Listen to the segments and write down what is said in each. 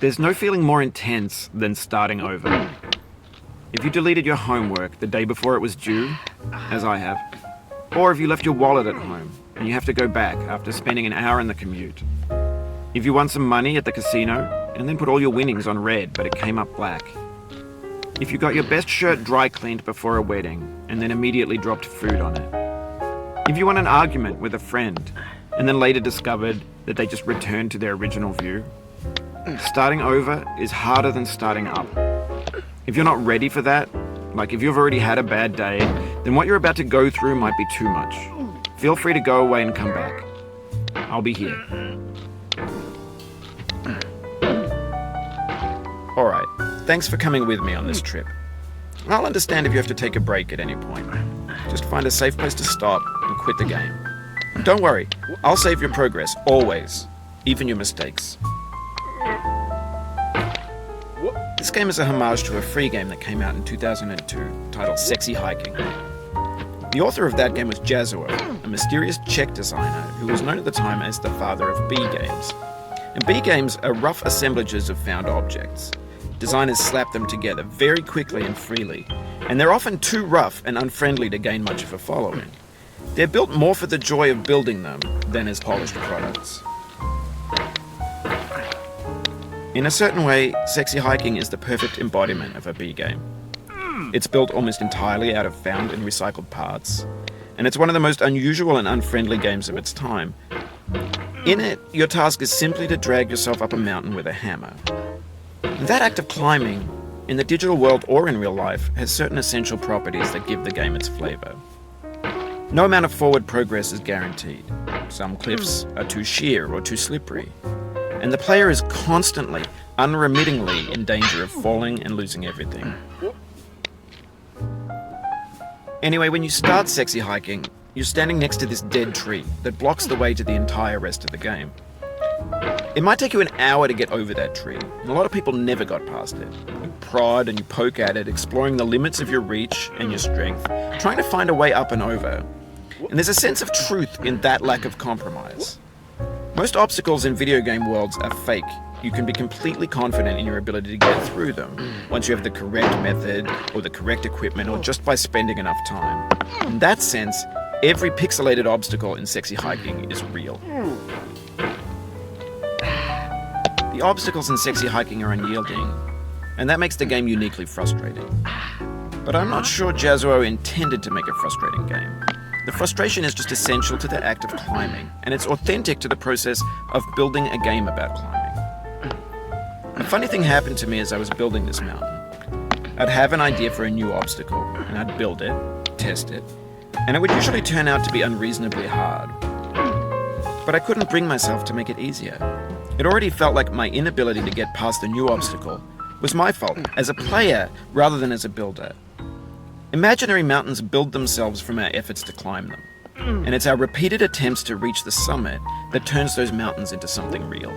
There's no feeling more intense than starting over. If you deleted your homework the day before it was due, as I have, or if you left your wallet at home and you have to go back after spending an hour in the commute. If you won some money at the casino and then put all your winnings on red but it came up black. If you got your best shirt dry cleaned before a wedding and then immediately dropped food on it. If you won an argument with a friend and then later discovered that they just returned to their original view. Starting over is harder than starting up. If you're not ready for that, like if you've already had a bad day, then what you're about to go through might be too much. Feel free to go away and come back. I'll be here. Alright, thanks for coming with me on this trip. I'll understand if you have to take a break at any point. Just find a safe place to stop and quit the game. Don't worry, I'll save your progress, always. Even your mistakes. This game is a homage to a free game that came out in 2002, titled Sexy Hiking. The author of that game was Jazuo, a mysterious Czech designer who was known at the time as the father of B games. And B games are rough assemblages of found objects. Designers slap them together very quickly and freely, and they're often too rough and unfriendly to gain much of a following. They're built more for the joy of building them than as polished products. In a certain way, Sexy Hiking is the perfect embodiment of a B game. It's built almost entirely out of found and recycled parts, and it's one of the most unusual and unfriendly games of its time. In it, your task is simply to drag yourself up a mountain with a hammer. And that act of climbing, in the digital world or in real life, has certain essential properties that give the game its flavor. No amount of forward progress is guaranteed. Some cliffs are too sheer or too slippery. And the player is constantly, unremittingly in danger of falling and losing everything. Anyway, when you start Sexy Hiking, you're standing next to this dead tree that blocks the way to the entire rest of the game. It might take you an hour to get over that tree, and a lot of people never got past it. You prod and you poke at it, exploring the limits of your reach and your strength, trying to find a way up and over. And there's a sense of truth in that lack of compromise. Most obstacles in video game worlds are fake. You can be completely confident in your ability to get through them once you have the correct method or the correct equipment or just by spending enough time. In that sense, every pixelated obstacle in Sexy Hiking is real. The obstacles in Sexy Hiking are unyielding, and that makes the game uniquely frustrating. But I'm not sure Jazuo intended to make a frustrating game. The frustration is just essential to the act of climbing, and it's authentic to the process of building a game about climbing. A funny thing happened to me as I was building this mountain. I'd have an idea for a new obstacle, and I'd build it, test it, and it would usually turn out to be unreasonably hard. But I couldn't bring myself to make it easier. It already felt like my inability to get past the new obstacle was my fault, as a player rather than as a builder. Imaginary mountains build themselves from our efforts to climb them, and it's our repeated attempts to reach the summit that turns those mountains into something real.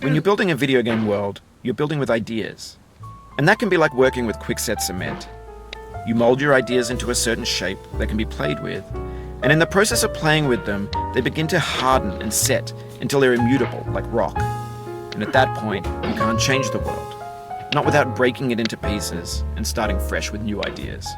When you're building a video game world, you're building with ideas. And that can be like working with quickset cement. You mold your ideas into a certain shape that can be played with, and in the process of playing with them, they begin to harden and set until they're immutable, like rock. And at that point, you can't change the world. Not without breaking it into pieces and starting fresh with new ideas.